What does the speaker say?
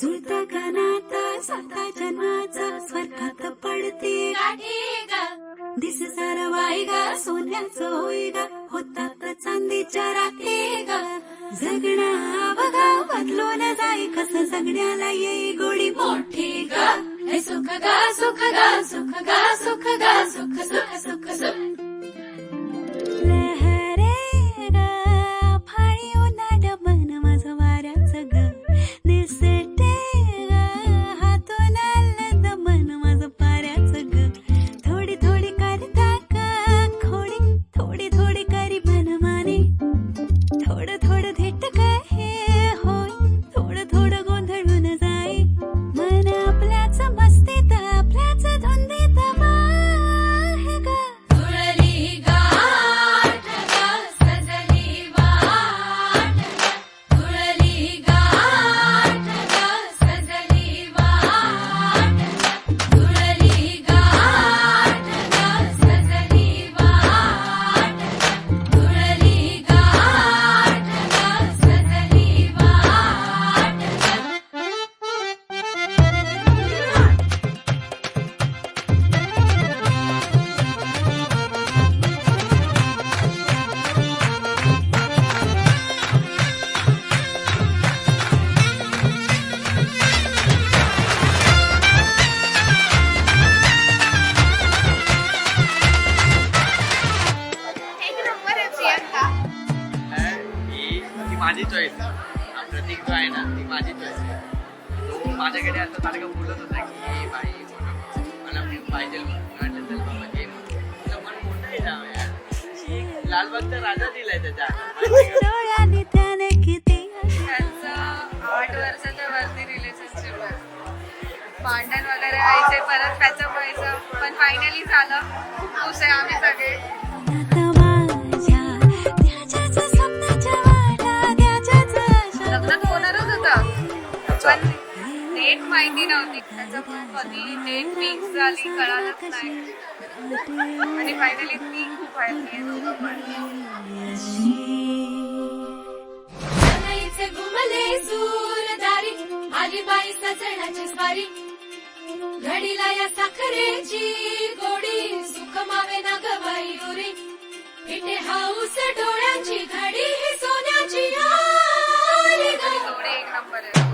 जुळता कानाता साता जन्माचा स्वर्गात पडते दिस सारा वाई गा सोन्याचं होई गा होतात चांदीच्या रात्री गा जगणं बघा बदलून जाई कसं जगण्याला येई गोडी मोठी गा हे सुख गा सुख गा सुख गा सुख गा सुख सुख सुख सुख लहरे गा फाळी उन्हाळ मन माझं वाऱ्याचं ग निसटे ग हातून आलं दमन माझं पाऱ्याचं ग थोडी थोडी करता का खोडी थोडी थोडी करी मनमाने थोडं थोडं धेट हे होय थोडं थोडं गोंधळून जाई मन आपल्याच मस्तीत आपल्याच धुंदीत आहे ग जुळली गाठ ग सजली वाट जुळली गाठ ग सजली वाट जुळली गाठ ग सजली वाट जुळली गाठ ग सजली वाट एक नंबर आहे प्रियंका. ती माझी चॉईस प्रतीक जो आहे ना ती माझी चॉईस तो माझ्याकडे आता सारखं बोलत होता की बाई मला पाहिजे म्हटलं चल बाबा घे तुझं मन मोठं आहे ना यार लालबागचा राजा दिलाय त्याच्या डोळ्यांनी त्याने किती त्यांचं 8 वर्षाच्या वरती रिलेशनशिप आहे. भांडण वगैरे व्हायचे परत त्याचं व्हायचं पण फायनली झालं. खूप खुश आहे आम्ही सगळे. माझ्या त्याच्याच स्वप्नाच्या वाटा त्याच्याच लग्न तर होणारच होतं पण डेट माहिती नव्हती. त्याचं कधी डेट फिक्स झाली कळालंच नाही आणि फायनली ती खूप हॅपी सनईचे घुमले सूरदारी आली बाई सजण्याची स्वारी घडीला या साखरेची गोडी सुख मावे ना गबाई उरी इथे हाऊस डोळ्यांची घडी ही सोन्याची आली ग. थोडी एक नंबर आहे.